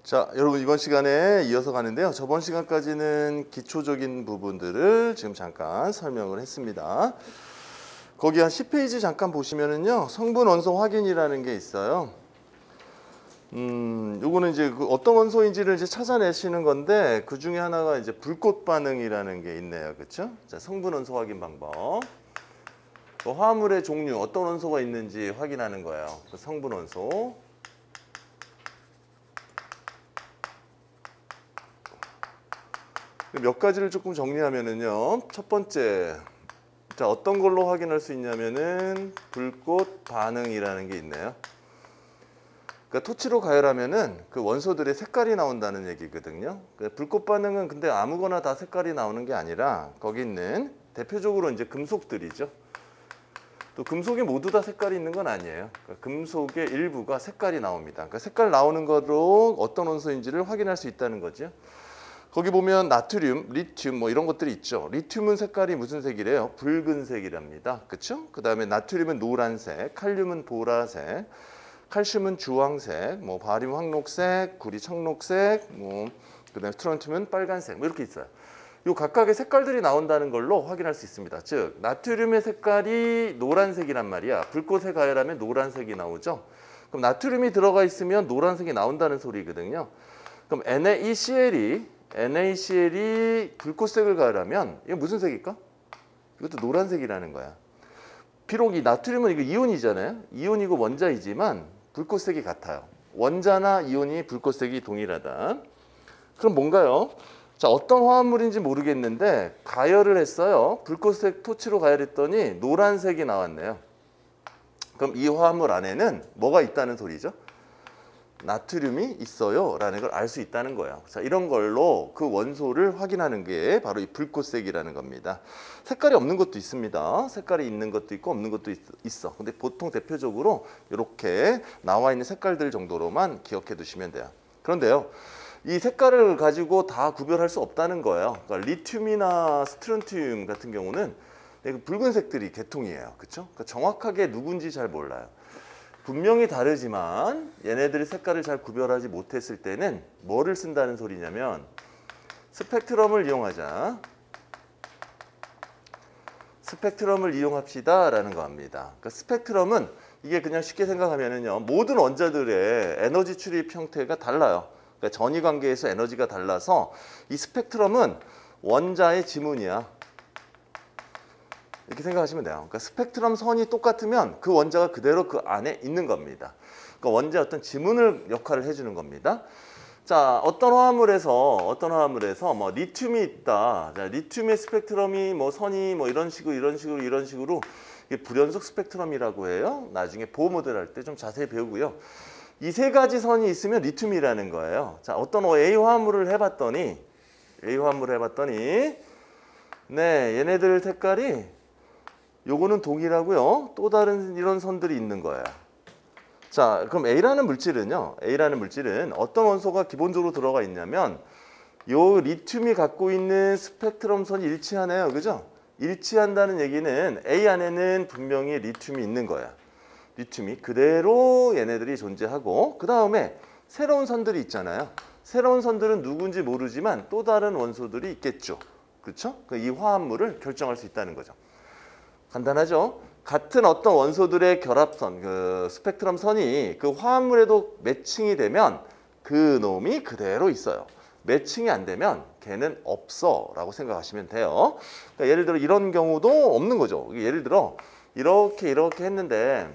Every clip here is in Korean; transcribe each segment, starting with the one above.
자, 여러분 이번 시간에 이어서 가는데요. 저번 시간까지는 기초적인 부분들을 지금 잠깐 설명을 했습니다. 거기 한 10페이지 잠깐 보시면은요. 성분 원소 확인이라는 게 있어요. 요거는 이제 그 어떤 원소인지를 이제 찾아내시는 건데 그 중에 하나가 이제 불꽃 반응이라는 게 있네요. 그렇죠? 자, 성분 원소 확인 방법. 또 화합물의 종류, 어떤 원소가 있는지 확인하는 거예요. 그 성분 원소. 몇 가지를 조금 정리하면은요. 첫 번째, 자, 어떤 걸로 확인할 수 있냐면은 불꽃 반응이라는 게 있네요. 그러니까 토치로 가열하면은 그 원소들의 색깔이 나온다는 얘기거든요. 그러니까 불꽃 반응은 근데 아무거나 다 색깔이 나오는 게 아니라 거기 있는 대표적으로 이제 금속들이죠. 또 금속이 모두 다 색깔이 있는 건 아니에요. 그러니까 금속의 일부가 색깔이 나옵니다. 그러니까 색깔 나오는 거로 어떤 원소인지를 확인할 수 있다는 거죠. 거기 보면 나트륨, 리튬 뭐 이런 것들이 있죠. 리튬은 색깔이 무슨 색이래요? 붉은색이랍니다. 그렇죠? 그다음에 나트륨은 노란색, 칼륨은 보라색, 칼슘은 주황색, 뭐 바리움 황록색, 구리 청록색, 뭐 그다음에 스트론튬은 빨간색 뭐 이렇게 있어요. 요 각각의 색깔들이 나온다는 걸로 확인할 수 있습니다. 즉 나트륨의 색깔이 노란색이란 말이야. 불꽃에 가열하면 노란색이 나오죠. 그럼 나트륨이 들어가 있으면 노란색이 나온다는 소리거든요. 그럼 NaCl이 불꽃색을 가열하면 이거 무슨 색일까? 이것도 노란색이라는 거야. 비록 이 나트륨은 이거 이온이잖아요. 이온이고 원자이지만 불꽃색이 같아요. 원자나 이온이 불꽃색이 동일하다. 그럼 뭔가요? 자, 어떤 화합물인지 모르겠는데 가열을 했어요. 불꽃색 토치로 가열했더니 노란색이 나왔네요. 그럼 이 화합물 안에는 뭐가 있다는 소리죠? 나트륨이 있어요 라는 걸 알 수 있다는 거예요. 자, 이런 걸로 그 원소를 확인하는 게 바로 이 불꽃색이라는 겁니다. 색깔이 없는 것도 있습니다. 색깔이 있는 것도 있고 없는 것도 있어. 근데 보통 대표적으로 이렇게 나와 있는 색깔들 정도로만 기억해 두시면 돼요. 그런데요, 이 색깔을 가지고 다 구별할 수 없다는 거예요. 그러니까 리튬이나 스트론튬 같은 경우는 붉은색들이 계통이에요. 그렇죠? 그러니까 정확하게 누군지 잘 몰라요. 분명히 다르지만 얘네들이 색깔을 잘 구별하지 못했을 때는 뭐를 쓴다는 소리냐면 스펙트럼을 이용하자. 스펙트럼을 이용합시다 라는 겁니다. 그러니까 스펙트럼은 이게 그냥 쉽게 생각하면은요, 모든 원자들의 에너지 출입 형태가 달라요. 그러니까 전위 관계에서 에너지가 달라서 이 스펙트럼은 원자의 지문이야. 이렇게 생각하시면 돼요. 그러니까 스펙트럼 선이 똑같으면 그 원자가 그대로 그 안에 있는 겁니다. 그러니까 원자의 어떤 지문을 역할을 해주는 겁니다. 자, 어떤 화합물에서 뭐 리튬이 있다. 자, 리튬의 스펙트럼이 뭐 선이 뭐 이런 식으로 이게 불연속 스펙트럼이라고 해요. 나중에 보호 모델 할 때 좀 자세히 배우고요. 이 세 가지 선이 있으면 리튬이라는 거예요. 자, 어떤 A 화합물을 해봤더니 네, 얘네들 색깔이 요거는 동일하고요. 또 다른 이런 선들이 있는 거예요. 자, 그럼 A라는 물질은 어떤 원소가 기본적으로 들어가 있냐면 요 리튬이 갖고 있는 스펙트럼 선이 일치하네요. 그죠? 일치한다는 얘기는 A 안에는 분명히 리튬이 있는 거야. 리튬이 그대로 얘네들이 존재하고 그 다음에 새로운 선들이 있잖아요. 새로운 선들은 누군지 모르지만 또 다른 원소들이 있겠죠. 그렇죠? 이 화합물을 결정할 수 있다는 거죠. 간단하죠? 같은 어떤 원소들의 결합선, 그 스펙트럼 선이 그 화합물에도 매칭이 되면 그 놈이 그대로 있어요. 매칭이 안 되면 걔는 없어 라고 생각하시면 돼요. 그러니까 예를 들어 이런 경우도 없는 거죠. 예를 들어 이렇게 했는데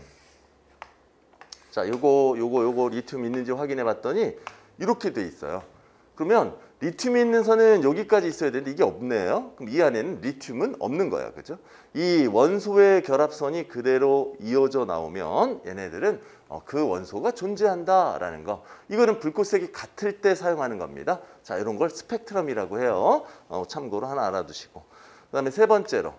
자, 요거 리튬 있는지 확인해 봤더니 이렇게 돼 있어요. 그러면 리튬이 있는 선은 여기까지 있어야 되는데 이게 없네요. 그럼 이 안에는 리튬은 없는 거야. 그죠? 이 원소의 결합선이 그대로 이어져 나오면 얘네들은 그 원소가 존재한다라는 거. 이거는 불꽃색이 같을 때 사용하는 겁니다. 자, 이런 걸 스펙트럼이라고 해요. 참고로 하나 알아두시고. 그다음에 세 번째로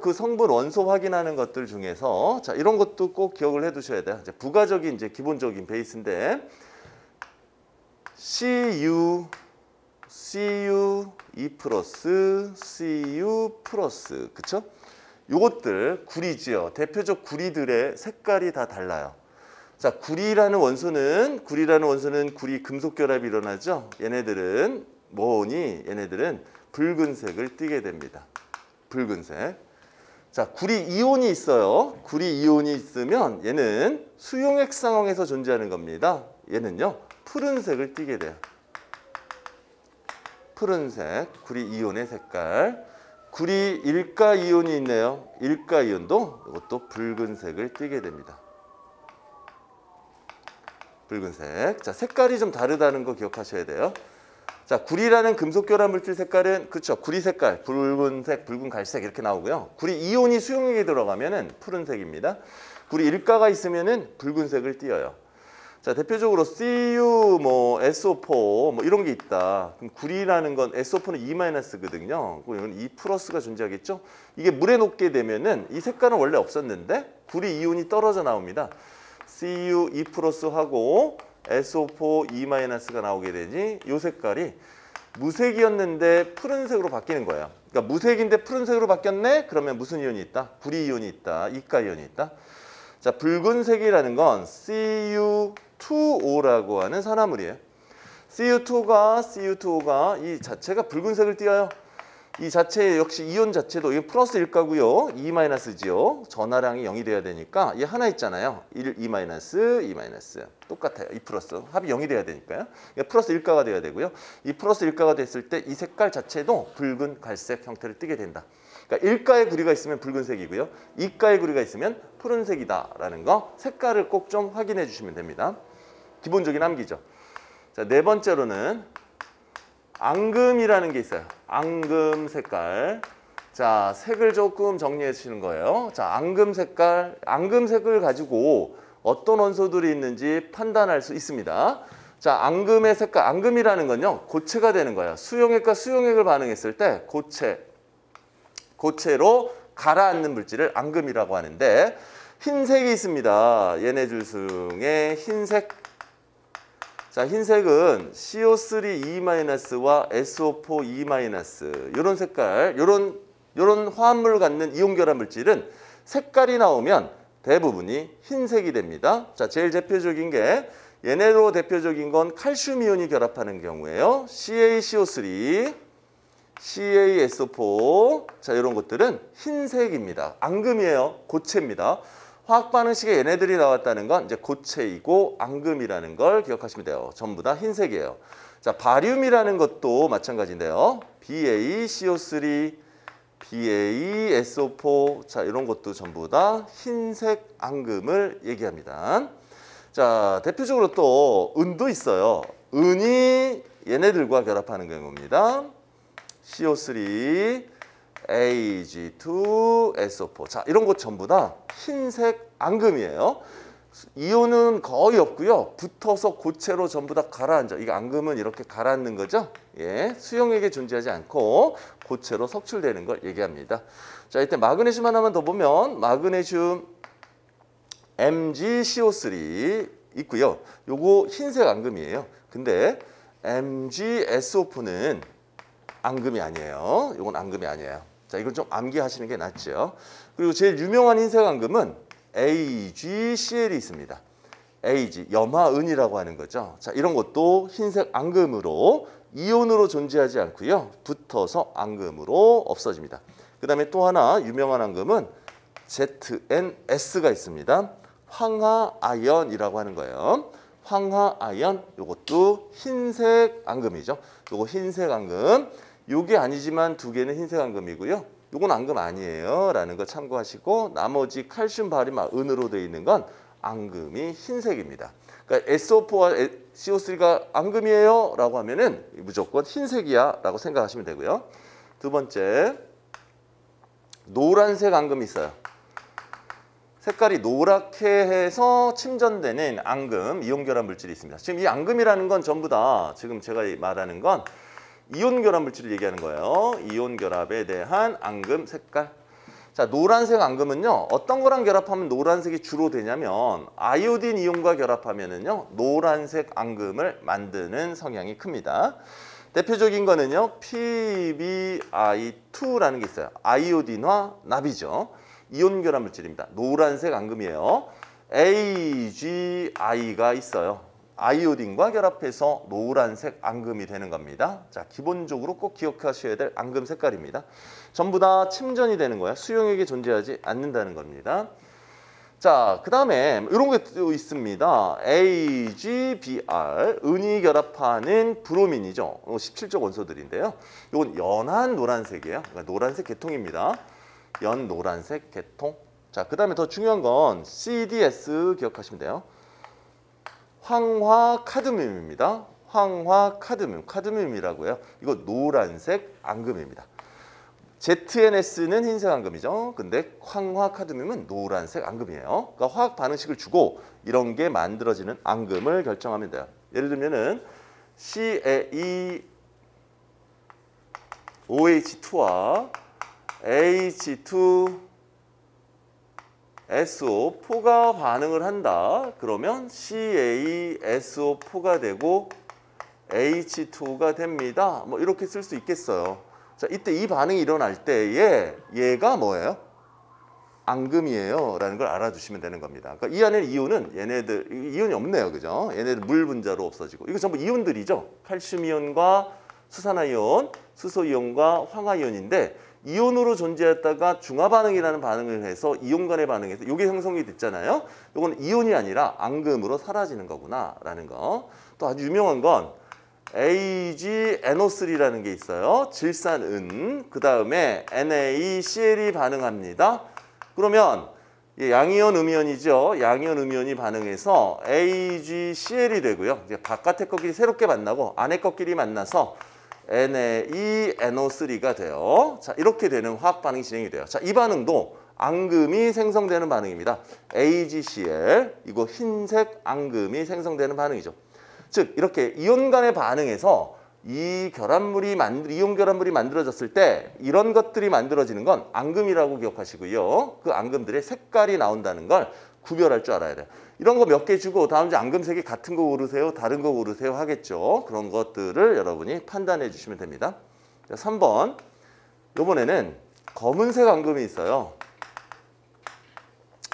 그 성분 원소 확인하는 것들 중에서 자, 이런 것도 꼭 기억을 해 두셔야 돼요. 이제 부가적인 이제 기본적인 베이스인데 Cu, E 플러스, Cu 플러스, 그쵸? 요것들 구리지요. 대표적 구리들의 색깔이 다 달라요. 자, 구리라는 원소는 구리 금속 결합이 일어나죠. 얘네들은 뭐니? 얘네들은 붉은색을 띠게 됩니다. 붉은색. 자, 구리 이온이 있어요. 구리 이온이 있으면 얘는 수용액 상황에서 존재하는 겁니다. 얘는요, 푸른색을 띠게 돼요. 푸른색, 구리 이온의 색깔. 구리 일가 이온이 있네요. 일가 이온도 이것도 붉은색을 띠게 됩니다. 붉은색. 자, 색깔이 좀 다르다는 거 기억하셔야 돼요. 자, 구리라는 금속 결합 물질 색깔은 그렇죠. 구리 색깔, 붉은색, 붉은 갈색 이렇게 나오고요. 구리 이온이 수용액에 들어가면은 푸른색입니다. 구리 일가가 있으면은 붉은색을 띄어요. 자, 대표적으로 Cu, SO4 이런 게 있다. 그럼 구리라는 건 SO4는 E-거든요. 이건 E+가 존재하겠죠. 이게 물에 녹게 되면은 이 색깔은 원래 없었는데 구리 이온이 떨어져 나옵니다. Cu E+하고 SO4 E-가 나오게 되니 이 색깔이 무색이었는데 푸른색으로 바뀌는 거예요. 그러니까 무색인데 푸른색으로 바뀌었네? 그러면 무슨 이온이 있다? 구리 이온이 있다. 이가 이온이 있다. 자, 붉은색이라는 건 Cu2O라고 하는 산화물이에요. Cu2O가 이 자체가 붉은색을 띠어요. 이 자체 역시 이온 자체도 이게 플러스 1가고요. E-지요. 전하량이 0이 돼야 되니까 얘 하나 있잖아요. 1, E-, E- 똑같아요. E+. 합이 0이 돼야 되니까요. 플러스 1가가 돼야 되고요. 이 플러스 1가가 됐을 때 이 색깔 자체도 붉은 갈색 형태를 띠게 된다. 그러니까 1가의 구리가 있으면 붉은색이고요. 2가의 구리가 있으면 푸른색이다라는 거 색깔을 꼭 좀 확인해 주시면 됩니다. 기본적인 암기죠. 자, 네 번째로는 앙금이라는 게 있어요. 앙금 색깔. 자, 색을 조금 정리해 주시는 거예요. 자, 앙금 색깔, 앙금색을 가지고 어떤 원소들이 있는지 판단할 수 있습니다. 자, 앙금의 색깔, 앙금이라는 건요, 고체가 되는 거예요. 수용액과 수용액을 반응했을 때 고체로 가라앉는 물질을 앙금이라고 하는데 흰색이 있습니다. 얘네 줄 중에 흰색. 자, 흰색은 CO3E-와 SO4E- 이런 색깔, 이런 화합물을 갖는 이온 결합 물질은 색깔이 나오면 대부분이 흰색이 됩니다. 자, 제일 대표적인 게 얘네로 대표적인 건 칼슘 이온이 결합하는 경우에요. CaCO3, CaSO4. 자, 이런 것들은 흰색입니다. 앙금이에요. 고체입니다. 화학 반응식에 얘네들이 나왔다는 건 이제 고체이고 앙금이라는 걸 기억하시면 돼요. 전부 다 흰색이에요. 자, 바륨이라는 것도 마찬가지인데요. BaCO3, BaSO4. 자, 이런 것도 전부 다 흰색 앙금을 얘기합니다. 자, 대표적으로 또 은도 있어요. 은이 얘네들과 결합하는 경우입니다. CO3, Ag2SO4. 자, 이런 것 전부 다 흰색 앙금이에요. 이온은 거의 없고요. 붙어서 고체로 전부 다 가라앉아. 이게 앙금은 이렇게 가라앉는 거죠. 예, 수용액에 존재하지 않고 고체로 석출되는 걸 얘기합니다. 자, 이때 마그네슘 하나만 더 보면 마그네슘 MgCO3 있고요. 요거 흰색 앙금이에요. 근데 MgSO4는 앙금이 아니에요. 이건 앙금이 아니에요. 자, 이건 좀 암기하시는 게 낫죠. 그리고 제일 유명한 흰색 앙금은 AgCl이 있습니다. Ag, 염화은이라고 하는 거죠. 자, 이런 것도 흰색 앙금으로 이온으로 존재하지 않고요. 붙어서 앙금으로 없어집니다. 그 다음에 또 하나 유명한 앙금은 ZnS가 있습니다. 황화아연이라고 하는 거예요. 황화아연, 이것도 흰색 앙금이죠. 요거 흰색 앙금. 요게 아니지만 두 개는 흰색 앙금이고요. 요건 앙금 아니에요 라는 거 참고하시고 나머지 칼슘 바륨 은으로 되어 있는 건 앙금이 흰색입니다. 그러니까 SO4와 CO3가 앙금이에요 라고 하면은 무조건 흰색이야 라고 생각하시면 되고요. 두 번째, 노란색 앙금이 있어요. 색깔이 노랗게 해서 침전되는 앙금, 이온 결합 물질이 있습니다. 지금 이 앙금이라는 건 전부 다 지금 제가 말하는 건 이온 결합 물질을 얘기하는 거예요. 이온 결합에 대한 앙금 색깔. 자, 노란색 앙금은요. 어떤 거랑 결합하면 노란색이 주로 되냐면 아이오딘 이온과 결합하면은요. 노란색 앙금을 만드는 성향이 큽니다. 대표적인 거는요. PbI2라는 게 있어요. 아이오딘화 납이죠. 이온 결합 물질입니다. 노란색 앙금이에요. AgI가 있어요. 아이오딘과 결합해서 노란색 앙금이 되는 겁니다. 자, 기본적으로 꼭 기억하셔야 될 앙금 색깔입니다. 전부 다 침전이 되는 거야. 수용액이 존재하지 않는다는 겁니다. 자, 그 다음에 이런 게 또 있습니다. AgBr, 은이 결합하는 브로민이죠. 17조 원소들인데요. 이건 연한 노란색이에요. 그러니까 노란색 계통입니다. 연 노란색 계통. 자, 그 다음에 더 중요한 건 CDS 기억하시면 돼요. 황화카드뮴입니다. 황화카드뮴, 카드뮴이라고요. 이거 노란색 앙금입니다. ZNS는 흰색 앙금이죠. 근데 황화카드뮴은 노란색 앙금이에요. 그러니까 화학 반응식을 주고 이런 게 만들어지는 앙금을 결정하면 돼요. 예를 들면은 CaOH2와 H2SO4가 반응을 한다. 그러면 CaSO4가 되고 H2가 됩니다. 뭐 이렇게 쓸 수 있겠어요. 자, 이때 이 반응이 일어날 때에 얘가 뭐예요? 앙금이에요 라는 걸 알아두시면 되는 겁니다. 그러니까 이 안에 이온은 얘네들 이온이 없네요. 그죠? 얘네들 물 분자로 없어지고 이거 전부 이온들이죠. 칼슘 이온과 수산화이온, 수소이온과 황화이온인데 이온으로 존재했다가 중화반응이라는 반응을 해서 이온 간의 반응에서 이게 형성이 됐잖아요. 이건 이온이 아니라 앙금으로 사라지는 거구나 라는 거. 또 아주 유명한 건 AgNO3라는 게 있어요. 질산은 그 다음에 NaCl이 반응합니다. 그러면 양이온 음이온이죠. 양이온 음이온이 반응해서 AgCl이 되고요. 이제 바깥의 것끼리 새롭게 만나고 안의 것끼리 만나서 NaNO3가 돼요. 자, 이렇게 되는 화학 반응이 진행이 돼요. 자, 이 반응도 앙금이 생성되는 반응입니다. AgCl, 이거 흰색 앙금이 생성되는 반응이죠. 즉 이렇게 이온 간의 반응에서 이온 결합물이 만들어졌을 때 이런 것들이 만들어지는 건 앙금이라고 기억하시고요. 그 앙금들의 색깔이 나온다는 걸 구별할 줄 알아야 돼요. 이런 거 몇 개 주고 다음 주 앙금색이 같은 거 고르세요, 다른 거 고르세요 하겠죠. 그런 것들을 여러분이 판단해 주시면 됩니다. 자, 3번. 이번에는 검은색 앙금이 있어요.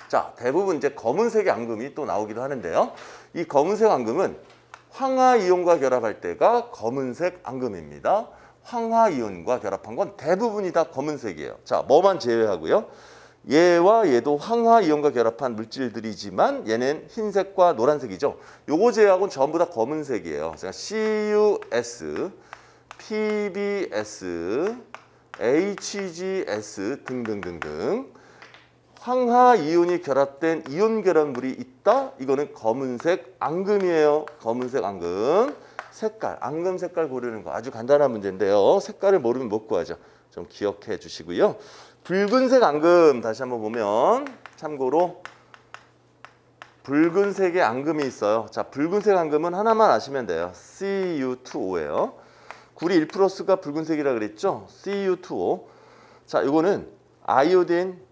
자, 대부분 이제 검은색의 앙금이 또 나오기도 하는데요. 이 검은색 앙금은 황화이온과 결합할 때가 검은색 앙금입니다. 황화이온과 결합한 건 대부분이 다 검은색이에요. 자, 뭐만 제외하고요. 얘와 얘도 황화이온과 결합한 물질들이지만 얘는 흰색과 노란색이죠. 요거 제외하고는 전부 다 검은색이에요. CUS, PBS, HGS 등등등등. 황화이온이 결합된 이온 결합물이 있다. 이거는 검은색 앙금이에요. 검은색 앙금. 색깔, 앙금 색깔 고르는 거 아주 간단한 문제인데요. 색깔을 모르면 못 구하죠. 좀 기억해 주시고요. 붉은색 앙금 다시 한번 보면 참고로 붉은색의 앙금이 있어요. 자, 붉은색 앙금은 하나만 아시면 돼요. Cu2O예요. 구리 1+가 붉은색이라 그랬죠. Cu2O. 자, 이거는 아이오딘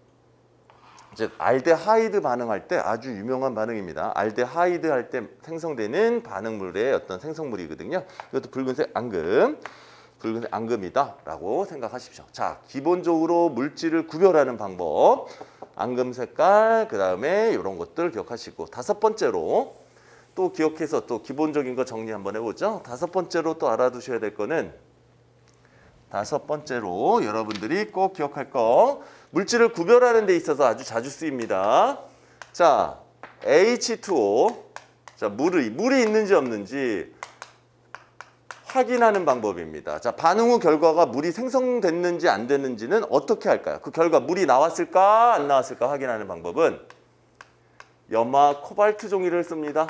즉 알데하이드 반응할 때 아주 유명한 반응입니다. 알데하이드 할 때 생성되는 반응물의 어떤 생성물이거든요. 이것도 붉은색 앙금, 붉은색 앙금이다라고 생각하십시오. 자, 기본적으로 물질을 구별하는 방법, 앙금 색깔, 그 다음에 이런 것들 기억하시고, 다섯 번째로 또 기억해서 또 기본적인 거 정리 한번 해보죠. 다섯 번째로 또 알아두셔야 될 거는 다섯 번째로 여러분들이 꼭 기억할 거, 물질을 구별하는 데 있어서 아주 자주 쓰입니다. 자, H2O. 자, 물이 있는지 없는지 확인하는 방법입니다. 자, 반응 후 결과가 물이 생성됐는지 안 됐는지는 어떻게 할까요? 그 결과 물이 나왔을까 안 나왔을까 확인하는 방법은 염화 코발트 종이를 씁니다.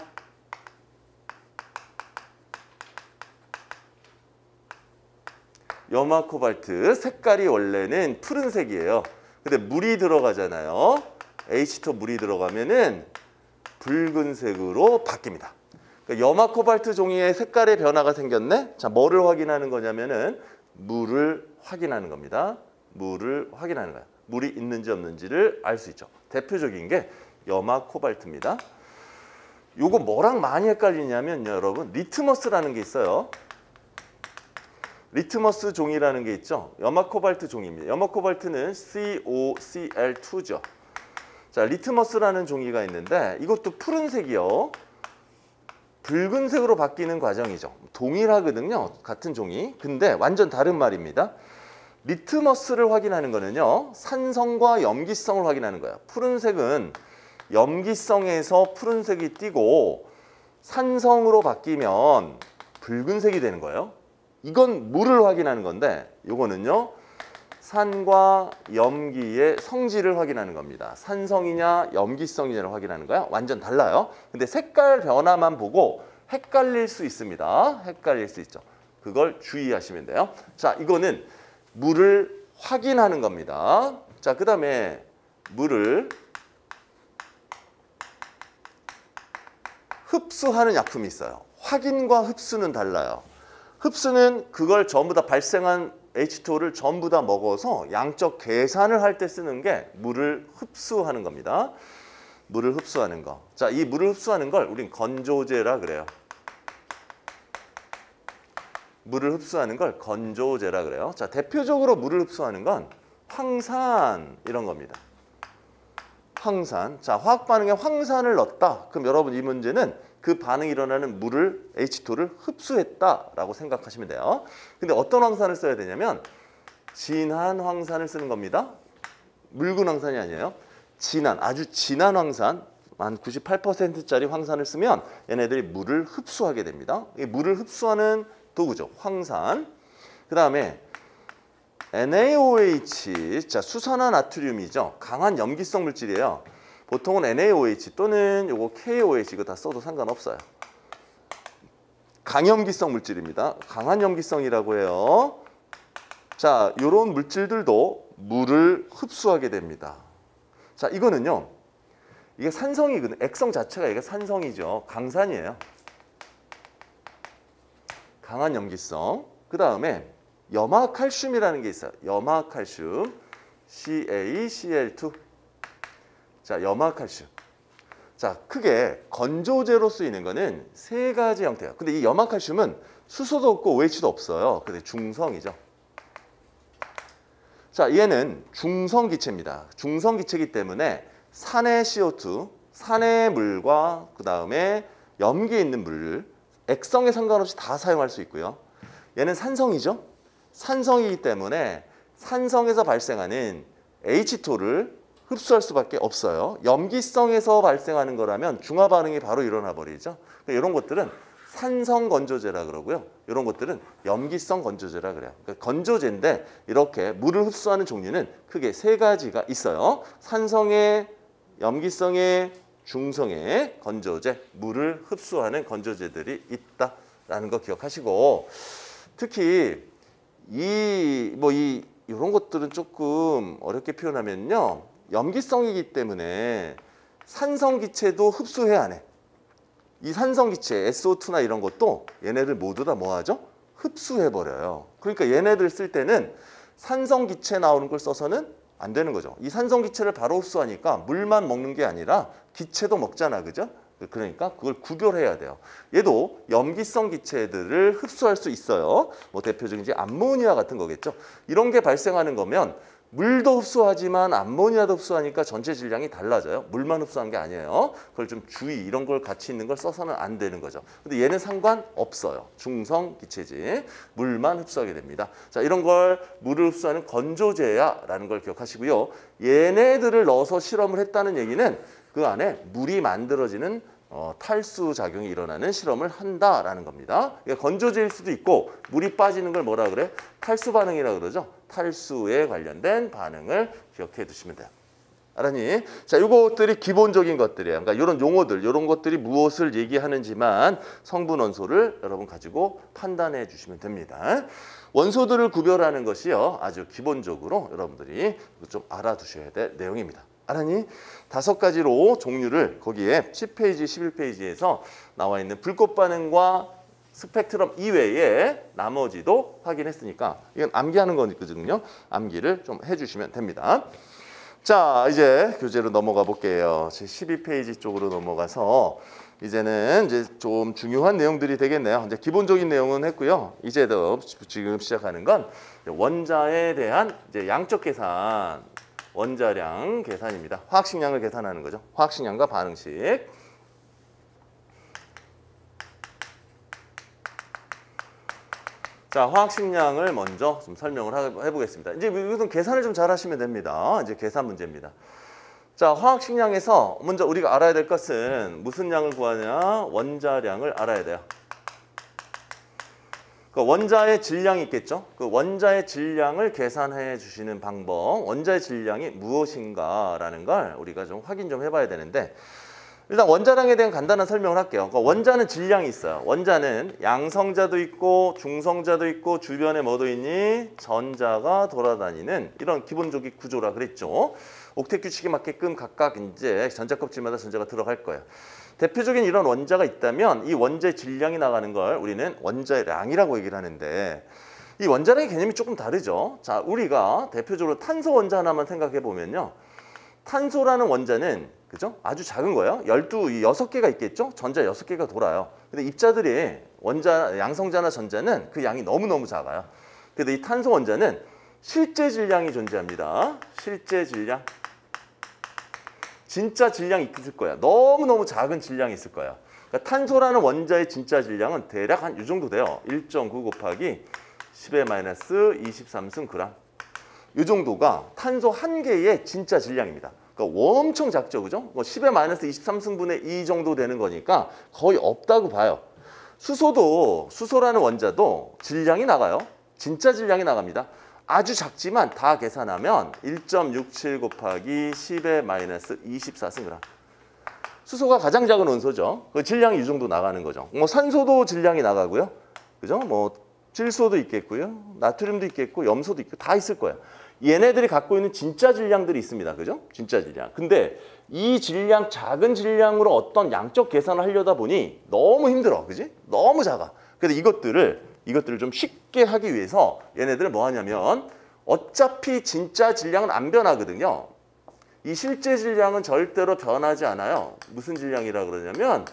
염화 코발트 색깔이 원래는 푸른색이에요. 근데 물이 들어가잖아요. H2 물이 들어가면은 붉은색으로 바뀝니다. 그러니까 염화 코발트 종이의 색깔의 변화가 생겼네. 자, 뭐를 확인하는 거냐면은 물을 확인하는 겁니다. 물을 확인하는 거야. 물이 있는지 없는지를 알 수 있죠. 대표적인 게 염화 코발트입니다. 요거 뭐랑 많이 헷갈리냐면 여러분 리트머스라는 게 있어요. 리트머스 종이라는 게 있죠. 염화 코발트 종이입니다. 염화 코발트는 COCl2죠. 자, 리트머스라는 종이가 있는데 이것도 푸른색이요. 붉은색으로 바뀌는 과정이죠. 동일하거든요. 같은 종이. 근데 완전 다른 말입니다. 리트머스를 확인하는 거는요. 산성과 염기성을 확인하는 거예요. 푸른색은 염기성에서 푸른색이 띄고 산성으로 바뀌면 붉은색이 되는 거예요. 이건 물을 확인하는 건데 이거는요. 산과 염기의 성질을 확인하는 겁니다. 산성이냐 염기성이냐를 확인하는 거야. 완전 달라요. 근데 색깔 변화만 보고 헷갈릴 수 있습니다. 헷갈릴 수 있죠. 그걸 주의하시면 돼요. 자, 이거는 물을 확인하는 겁니다. 자, 그 다음에 물을 흡수하는 약품이 있어요. 확인과 흡수는 달라요. 흡수는 그걸 전부 다 발생한 H2O를 전부 다 먹어서 양적 계산을 할 때 쓰는 게 물을 흡수하는 겁니다. 물을 흡수하는 거. 자, 이 물을 흡수하는 걸 우린 건조제라 그래요. 물을 흡수하는 걸 건조제라 그래요. 자, 대표적으로 물을 흡수하는 건 황산 이런 겁니다. 황산. 자, 화학 반응에 황산을 넣었다. 그럼 여러분 이 문제는 그 반응이 일어나는 물을 H2를 흡수했다라고 생각하시면 돼요. 근데 어떤 황산을 써야 되냐면 진한 황산을 쓰는 겁니다. 묽은 황산이 아니에요. 진한, 아주 진한 황산, 한 98%짜리 황산을 쓰면 얘네들이 물을 흡수하게 됩니다. 이 물을 흡수하는 도구죠. 황산. 그 다음에 NaOH, 자, 수산화 나트륨이죠. 강한 염기성 물질이에요. 보통은 NaOH 또는 요거 KOH 이거 다 써도 상관없어요. 강염기성 물질입니다. 강한 염기성이라고 해요. 자, 요런 물질들도 물을 흡수하게 됩니다. 자, 이거는요. 이게 산성이거든요. 액성 자체가 이게 산성이죠. 강산이에요. 강한 염기성. 그 다음에 염화칼슘이라는 게 있어요. 염화칼슘 CaCl2. 자, 염화칼슘. 자, 크게 건조제로 쓰이는 거는 세 가지 형태예요. 근데 이 염화칼슘은 수소도 없고 OH도 없어요. 근데 중성이죠. 자, 얘는 중성기체입니다. 중성기체이기 때문에 산의 CO2, 산의 물과 그 다음에 염기에 있는 물을 액성에 상관없이 다 사용할 수 있고요. 얘는 산성이죠. 산성이기 때문에 산성에서 발생하는 H2를 흡수할 수밖에 없어요. 염기성에서 발생하는 거라면 중화 반응이 바로 일어나 버리죠. 이런 것들은 산성 건조제라 그러고요. 이런 것들은 염기성 건조제라 그래요. 그러니까 건조제인데 이렇게 물을 흡수하는 종류는 크게 세 가지가 있어요. 산성의, 염기성의, 중성의 건조제, 물을 흡수하는 건조제들이 있다라는 거 기억하시고, 특히 이런 것들은 조금 어렵게 표현하면요. 염기성이기 때문에 산성기체도 흡수해야 하네. 이 산성기체, SO2나 이런 것도 얘네들 모두 다 뭐하죠? 흡수해버려요. 그러니까 얘네들 쓸 때는 산성기체 나오는 걸 써서는 안 되는 거죠. 이 산성기체를 바로 흡수하니까 물만 먹는 게 아니라 기체도 먹잖아, 그죠? 그러니까 그걸 구별해야 돼요. 얘도 염기성 기체들을 흡수할 수 있어요. 뭐 대표적인 이제 암모니아 같은 거겠죠. 이런 게 발생하는 거면 물도 흡수하지만 암모니아도 흡수하니까 전체 질량이 달라져요. 물만 흡수한 게 아니에요. 그걸 좀 주의, 이런 걸 같이 있는 걸 써서는 안 되는 거죠. 근데 얘는 상관없어요. 중성 기체지. 물만 흡수하게 됩니다. 자, 이런 걸 물을 흡수하는 건조제야라는 걸 기억하시고요. 얘네들을 넣어서 실험을 했다는 얘기는 그 안에 물이 만들어지는 탈수 작용이 일어나는 실험을 한다라는 겁니다. 그러니까 건조제일 수도 있고 물이 빠지는 걸 뭐라 그래? 탈수 반응이라고 그러죠. 탈수에 관련된 반응을 기억해 두시면 돼요. 알았니? 자, 이것들이 기본적인 것들이에요. 그러니까 이런 용어들, 이런 것들이 무엇을 얘기하는지만 성분 원소를 여러분 가지고 판단해 주시면 됩니다. 원소들을 구별하는 것이요, 아주 기본적으로 여러분들이 좀 알아두셔야 될 내용입니다. 알았니? 5가지로 종류를 거기에 10페이지, 11페이지에서 나와 있는 불꽃 반응과 스펙트럼 이외에 나머지도 확인했으니까 이건 암기하는 거거든요. 암기를 좀 해주시면 됩니다. 자, 이제 교재로 넘어가 볼게요. 제 12페이지 쪽으로 넘어가서 이제는 이제 좀 중요한 내용들이 되겠네요. 이제 기본적인 내용은 했고요. 이제도 지금 시작하는 건 원자에 대한 이제 양적 계산. 원자량 계산입니다. 화학식량을 계산하는 거죠. 화학식량과 반응식. 자, 화학식량을 먼저 좀 설명을 해보겠습니다. 이제 이것은 계산을 좀 잘 하시면 됩니다. 이제 계산 문제입니다. 자, 화학식량에서 먼저 우리가 알아야 될 것은 무슨 양을 구하냐? 원자량을 알아야 돼요. 그 원자의 질량이 있겠죠? 그 원자의 질량을 계산해 주시는 방법, 원자의 질량이 무엇인가라는 걸 우리가 좀 확인 좀 해봐야 되는데, 일단 원자량에 대한 간단한 설명을 할게요. 그러니까 원자는 질량이 있어요. 원자는 양성자도 있고 중성자도 있고 주변에 뭐도 있니? 전자가 돌아다니는 이런 기본적인 구조라 그랬죠. 옥텟 규칙에 맞게끔 각각 이제 전자 껍질마다 전자가 들어갈 거예요. 대표적인 이런 원자가 있다면 이 원자의 질량이 나가는 걸 우리는 원자량이라고 얘기를 하는데, 이 원자량의 개념이 조금 다르죠. 자, 우리가 대표적으로 탄소 원자 하나만 생각해 보면요. 탄소라는 원자는 그죠? 아주 작은 거예요. 6개가 있겠죠? 전자 6개가 돌아요. 근데 입자들이 원자, 양성자나 전자는 그 양이 너무너무 작아요. 근데 이 탄소 원자는 실제 질량이 존재합니다. 실제 질량. 진짜 질량이 있을 거야. 너무너무 작은 질량이 있을 거야. 그러니까 탄소라는 원자의 진짜 질량은 대략 한 이 정도 돼요. 1.9 곱하기 10의 마이너스 23승 그람. 이 정도가 탄소 한 개의 진짜 질량입니다. 그러니까 엄청 작죠, 그죠? 뭐 10의 마이너스 23승분의 2 정도 되는 거니까 거의 없다고 봐요. 수소라는 원자도 질량이 나가요. 진짜 질량이 나갑니다. 아주 작지만 다 계산하면 1.67 곱하기 10의 마이너스 24승 그람. 수소가 가장 작은 원소죠. 그 질량이 이 정도 나가는 거죠. 뭐 산소도 질량이 나가고요. 그죠? 뭐 질소도 있겠고요. 나트륨도 있겠고 염소도 있고 다 있을 거예요. 얘네들이 갖고 있는 진짜 질량들이 있습니다. 그죠? 진짜 질량. 근데 이 질량, 작은 질량으로 어떤 양적 계산을 하려다 보니 너무 힘들어. 그지? 너무 작아. 그래서 이것들을 좀 쉽게 하기 위해서 얘네들은 뭐 하냐면 어차피 진짜 질량은 안 변하거든요. 이 실제 질량은 절대로 변하지 않아요. 무슨 질량이라고 그러냐면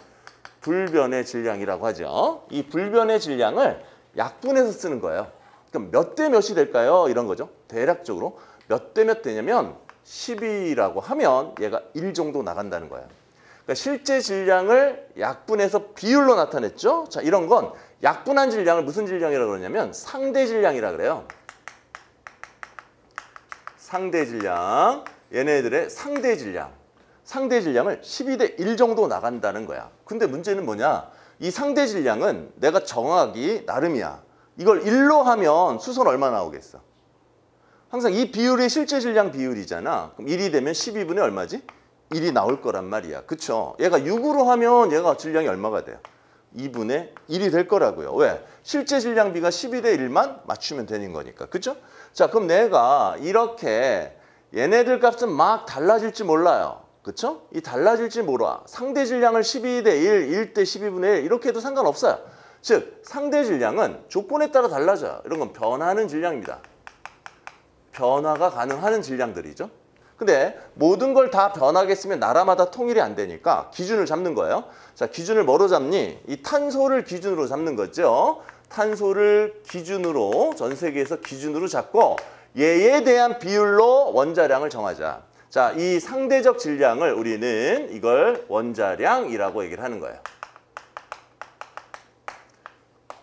불변의 질량이라고 하죠. 이 불변의 질량을 약분해서 쓰는 거예요. 그럼 몇 대 몇이 될까요? 이런 거죠. 대략적으로 몇 대 몇 되냐면 12라고 하면 얘가 1 정도 나간다는 거예요. 그러니까 실제 질량을 약분해서 비율로 나타냈죠. 자, 이런 건 약분한 질량을 무슨 질량이라고 그러냐면 상대 질량이라고 그래요. 상대 질량. 얘네들의 상대 질량. 상대 질량을 12대 1 정도 나간다는 거야. 근데 문제는 뭐냐? 이 상대 질량은 내가 정하기 나름이야. 이걸 1로 하면 수소는 얼마 나오겠어? 항상 이 비율이 실제 질량 비율이잖아. 그럼 1이 되면 12분의 얼마지? 1이 나올 거란 말이야. 그쵸? 얘가 6으로 하면 얘가 질량이 얼마가 돼요? 2분의 1이 될 거라고요. 왜? 실제 질량비가 12대 1만 맞추면 되는 거니까. 그쵸? 자, 그럼 내가 이렇게 얘네들 값은 막 달라질지 몰라요. 그쵸? 이 달라질지 몰라. 상대 질량을 12대 1, 1대 12분의 1 이렇게 해도 상관없어요. 즉, 상대 질량은 조건에 따라 달라져요. 이런 건 변하는 질량입니다. 변화가 가능한 질량들이죠. 근데 모든 걸 다 변하겠으면 나라마다 통일이 안 되니까 기준을 잡는 거예요. 자, 기준을 뭐로 잡니? 이 탄소를 기준으로 잡는 거죠. 탄소를 기준으로, 전 세계에서 기준으로 잡고 얘에 대한 비율로 원자량을 정하자. 자, 이 상대적 질량을 우리는 이걸 원자량이라고 얘기를 하는 거예요.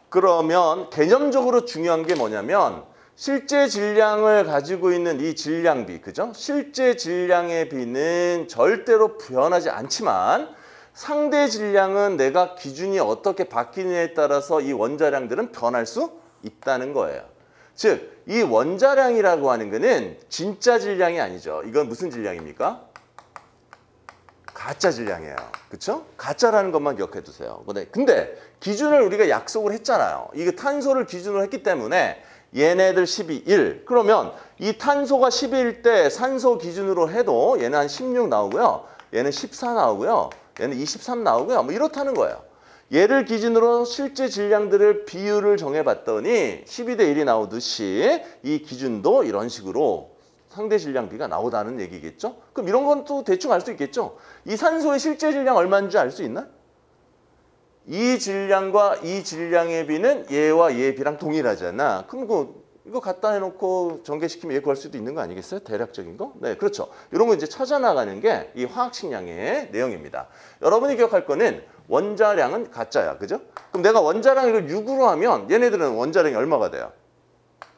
그러면 개념적으로 중요한 게 뭐냐면 실제 질량을 가지고 있는 이 질량비, 그죠? 실제 질량의 비는 절대로 변하지 않지만 상대 질량은 내가 기준이 어떻게 바뀌느냐에 따라서 이 원자량들은 변할 수 있다는 거예요. 즉, 이 원자량이라고 하는 거는 진짜 질량이 아니죠. 이건 무슨 질량입니까? 가짜 질량이에요. 그쵸? 가짜라는 것만 기억해 두세요. 근데 기준을 우리가 약속을 했잖아요. 이게 탄소를 기준으로 했기 때문에 얘네들 12, 그러면 이 탄소가 12일 때 산소 기준으로 해도 얘는 한 16 나오고요. 얘는 14 나오고요. 얘는 23 나오고요. 뭐 이렇다는 거예요. 얘를 기준으로 실제 질량들을 비율을 정해봤더니 12대 1이 나오듯이 이 기준도 이런 식으로 상대 질량비가 나오다는 얘기겠죠? 그럼 이런 건 또 대충 알 수 있겠죠? 이 산소의 실제 질량 얼마인지 알 수 있나? 이 질량과 이 질량의 비는 얘와 얘의 비랑 동일하잖아. 그럼 그 이거 갖다 해놓고 전개시키면 얘 구할 수도 있는 거 아니겠어요? 대략적인 거? 네, 그렇죠. 이런 거 이제 찾아나가는 게 이 화학식량의 내용입니다. 여러분이 기억할 거는 원자량은 가짜야, 그죠? 그럼 내가 원자량 이걸 6으로 하면 얘네들은 원자량이 얼마가 돼요?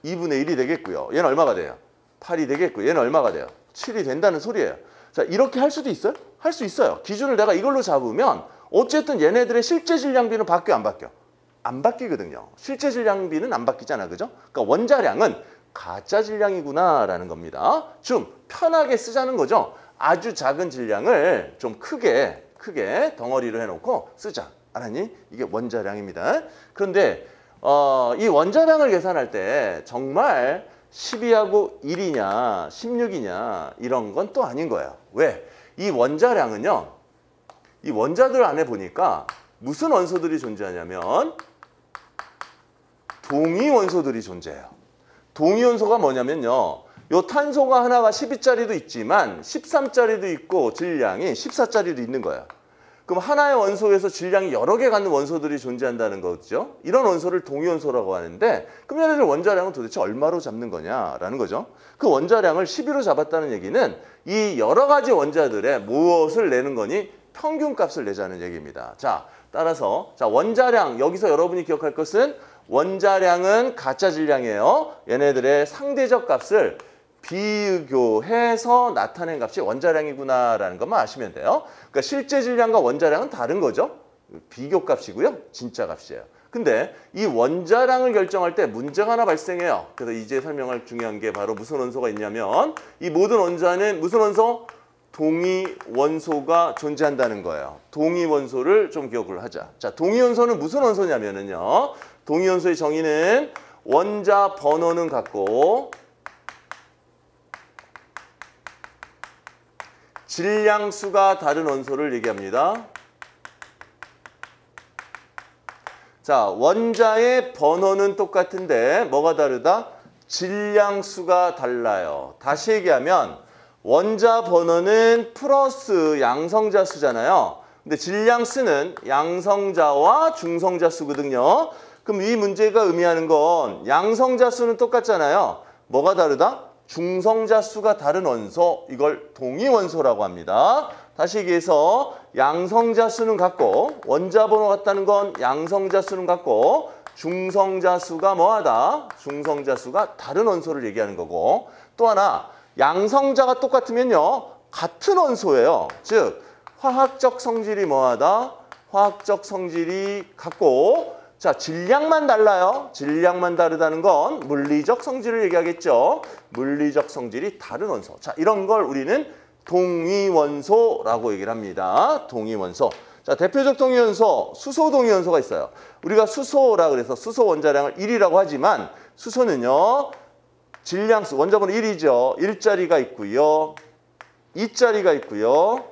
2분의 1이 되겠고요. 얘는 얼마가 돼요? 8이 되겠고요. 얘는 얼마가 돼요? 7이 된다는 소리예요. 자, 이렇게 할 수도 있어요? 할 수 있어요. 기준을 내가 이걸로 잡으면 어쨌든 얘네들의 실제 질량비는 바뀌어 안 바뀌어? 안 바뀌거든요. 실제 질량비는 안 바뀌잖아, 그죠? 그러니까 원자량은 가짜 질량이구나라는 겁니다. 좀 편하게 쓰자는 거죠. 아주 작은 질량을 좀 크게 덩어리로 해놓고 쓰자. 알았니? 이게 원자량입니다. 그런데 이 원자량을 계산할 때 정말 12하고 1이냐 16이냐 이런 건 또 아닌 거예요. 왜? 이 원자량은요. 이 원자들 안에 보니까 무슨 원소들이 존재하냐면 동위 원소들이 존재해요. 동위 원소가 뭐냐면요. 요 탄소가 하나가 12짜리도 있지만 13짜리도 있고 질량이 14짜리도 있는 거예요. 그럼 하나의 원소에서 질량이 여러 개 갖는 원소들이 존재한다는 거죠. 이런 원소를 동위 원소라고 하는데 그럼 얘네들 원자량은 도대체 얼마로 잡는 거냐라는 거죠. 그 원자량을 12로 잡았다는 얘기는 이 여러 가지 원자들의 무엇을 내는 거니? 평균값을 내자는 얘기입니다. 자, 따라서 원자량 여기서 여러분이 기억할 것은 원자량은 가짜 질량이에요. 얘네들의 상대적 값을 비교해서 나타낸 값이 원자량이구나라는 것만 아시면 돼요. 그러니까 실제 질량과 원자량은 다른 거죠. 비교값이고요. 진짜 값이에요. 근데 이 원자량을 결정할 때 문제가 하나 발생해요. 그래서 이제 설명할 중요한 게 바로 무슨 원소가 있냐면 이 모든 원자는 무슨 원소? 동위 원소가 존재한다는 거예요. 동위 원소를 좀 기억을 하자. 자, 동위 원소는 무슨 원소냐면은요. 동위 원소의 정의는 원자 번호는 같고 질량수가 다른 원소를 얘기합니다. 자, 원자의 번호는 똑같은데 뭐가 다르다? 질량수가 달라요. 다시 얘기하면 원자 번호는 플러스 양성자 수잖아요. 근데 질량수는 양성자와 중성자 수거든요. 그럼 이 문제가 의미하는 건 양성자 수는 똑같잖아요. 뭐가 다르다? 중성자 수가 다른 원소, 이걸 동위 원소라고 합니다. 다시 얘기해서 양성자 수는 같고 원자 번호 같다는 건 양성자 수는 같고 중성자 수가 뭐하다? 중성자 수가 다른 원소를 얘기하는 거고 또 하나 양성자가 똑같으면요. 같은 원소예요. 즉 화학적 성질이 뭐하다? 화학적 성질이 같고 자, 질량만 달라요. 질량만 다르다는 건 물리적 성질을 얘기하겠죠. 물리적 성질이 다른 원소. 자, 이런 걸 우리는 동위원소라고 얘기를 합니다. 동위원소. 자, 대표적 동위원소, 수소 동위원소가 있어요. 우리가 수소라 그래서 수소 원자량을 1이라고 하지만 수소는요. 질량수, 원자번호 1이죠. 1짜리가 있고요. 2짜리가 있고요.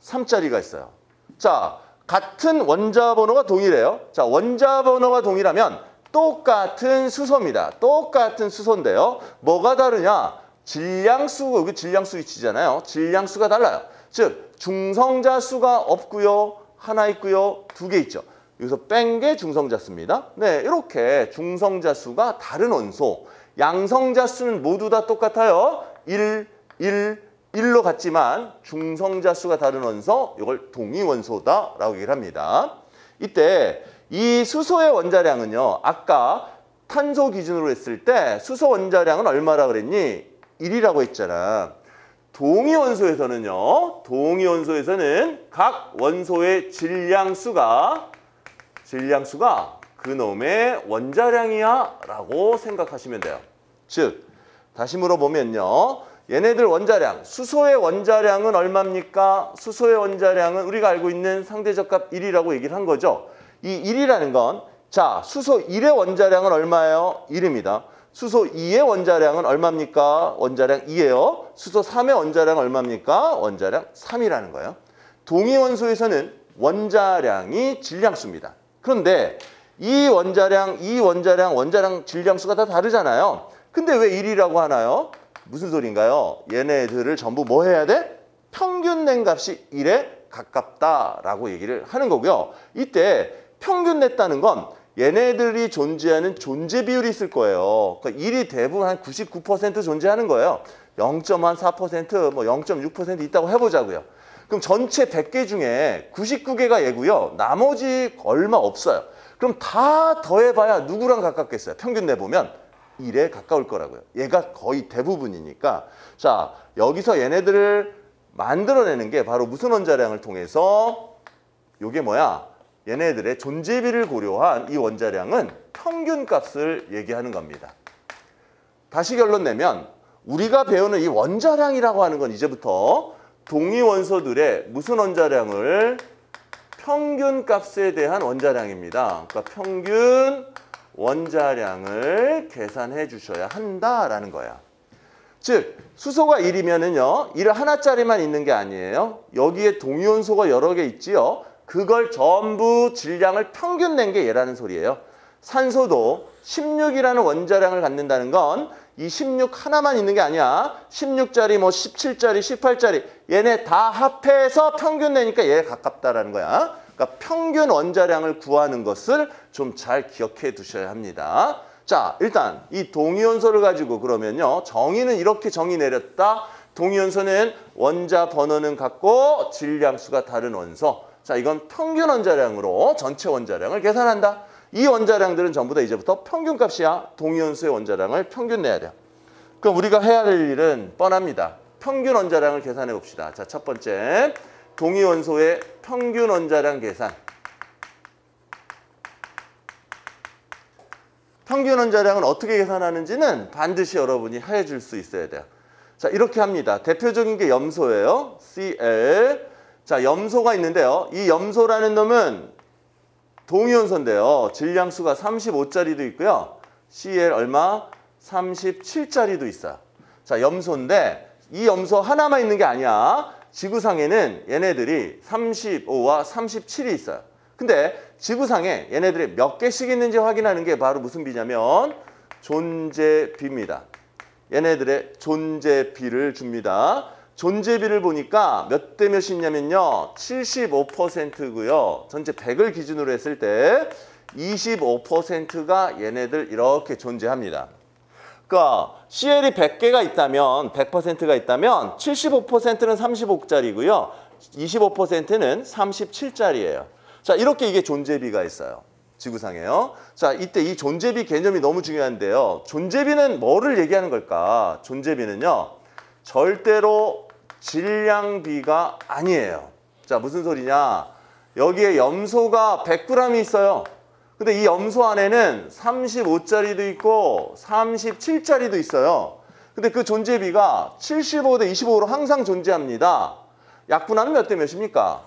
3짜리가 있어요. 자, 같은 원자 번호가 동일해요. 자, 원자 번호가 동일하면 똑같은 수소입니다. 똑같은 수소인데요. 뭐가 다르냐? 질량수, 여기 질량수 위치잖아요. 질량수가 달라요. 즉, 중성자 수가 없고요. 하나 있고요. 두 개 있죠. 여기서 뺀 게 중성자 수입니다. 네, 이렇게 중성자 수가 다른 원소. 양성자 수는 모두 다 똑같아요. 1로 같지만 중성자 수가 다른 원소, 이걸 동위 원소다라고 얘기를 합니다. 이때 이 수소의 원자량은요. 아까 탄소 기준으로 했을 때 수소 원자량은 얼마라 그랬니? 1이라고 했잖아. 동위 원소에서는요. 동위 원소에서는 각 원소의 질량수가 그놈의 원자량이야 라고 생각하시면 돼요. 즉 다시 물어보면요. 얘네들 원자량, 수소의 원자량은 얼마입니까? 수소의 원자량은 우리가 알고 있는 상대적 값 1이라고 얘기를 한 거죠. 이 1이라는 건 자, 수소 1의 원자량은 얼마예요? 1입니다. 수소 2의 원자량은 얼마입니까? 원자량 2예요. 수소 3의 원자량은 얼마입니까? 원자량 3이라는 거예요. 동위 원소에서는 원자량이 질량수입니다. 그런데 이 원자량, 원자량 질량수가 다 다르잖아요. 근데 왜 1이라고 하나요? 무슨 소린가요? 얘네들을 전부 뭐 해야 돼? 평균 낸 값이 1에 가깝다라고 얘기를 하는 거고요. 이때 평균 냈다는 건 얘네들이 존재하는 존재 비율이 있을 거예요. 그러니까 1이 대부분 한 99% 존재하는 거예요. 0.4%, 뭐 0.6% 있다고 해보자고요. 그럼 전체 100개 중에 99개가 얘고요. 나머지 얼마 없어요. 그럼 다 더해봐야 누구랑 가깝겠어요? 평균 내보면 1에 가까울 거라고요. 얘가 거의 대부분이니까. 자, 여기서 얘네들을 만들어내는 게 바로 무슨 원자량을 통해서 요게 뭐야? 얘네들의 존재비를 고려한 이 원자량은 평균값을 얘기하는 겁니다. 다시 결론 내면 우리가 배우는 이 원자량이라고 하는 건 이제부터 동위 원소들의 무슨 원자량을 평균값에 대한 원자량입니다. 그러니까 평균 원자량을 계산해 주셔야 한다라는 거야. 즉 수소가 1이면은요. 1 하나짜리만 있는 게 아니에요. 여기에 동위 원소가 여러 개 있지요. 그걸 전부 질량을 평균 낸 게 얘라는 소리예요. 산소도 16이라는 원자량을 갖는다는 건 이 16 하나만 있는 게 아니야. 16짜리, 뭐 17짜리, 18짜리 얘네 다 합해서 평균 내니까 얘에 가깝다라는 거야. 그러니까 평균 원자량을 구하는 것을 좀 잘 기억해 두셔야 합니다. 자, 일단 이 동위원소를 가지고 그러면요. 정의는 이렇게 정의 내렸다. 동위원소는 원자 번호는 같고 질량수가 다른 원소. 자, 이건 평균 원자량으로 전체 원자량을 계산한다. 이 원자량들은 전부 다 이제부터 평균값이야. 동위원소의 원자량을 평균 내야 돼요. 그럼 우리가 해야 할 일은 뻔합니다. 평균 원자량을 계산해 봅시다. 자, 첫 번째 동위원소의 평균 원자량 계산. 평균 원자량은 어떻게 계산하는지는 반드시 여러분이 해줄 수 있어야 돼요. 자, 이렇게 합니다. 대표적인 게 염소예요. Cl. 자, 염소가 있는데요. 이 염소라는 놈은 동위원소인데요. 질량수가 35짜리도 있고요. Cl 얼마? 37짜리도 있어요. 자, 염소인데 이 염소 하나만 있는 게 아니야. 지구상에는 얘네들이 35와 37이 있어요. 근데 지구상에 얘네들이 몇 개씩 있는지 확인하는 게 바로 무슨 비냐면 존재비입니다. 얘네들의 존재비를 줍니다. 존재비를 보니까 몇 대 몇이 있냐면요. 75%고요. 전체 100을 기준으로 했을 때 25%가 얘네들 이렇게 존재합니다. 그러니까 CL이 100개가 있다면 100%가 있다면 75%는 35짜리고요. 25%는 37짜리예요. 자, 이렇게 이게 존재비가 있어요. 지구상에요. 자, 이때 이 존재비 개념이 너무 중요한데요. 존재비는 뭐를 얘기하는 걸까? 존재비는요. 절대로 질량비가 아니에요. 자, 무슨 소리냐? 여기에 염소가 100g이 있어요. 근데 이 염소 안에는 35짜리도 있고 37짜리도 있어요. 근데 그 존재비가 75대 25로 항상 존재합니다. 약분하면 몇 대 몇입니까?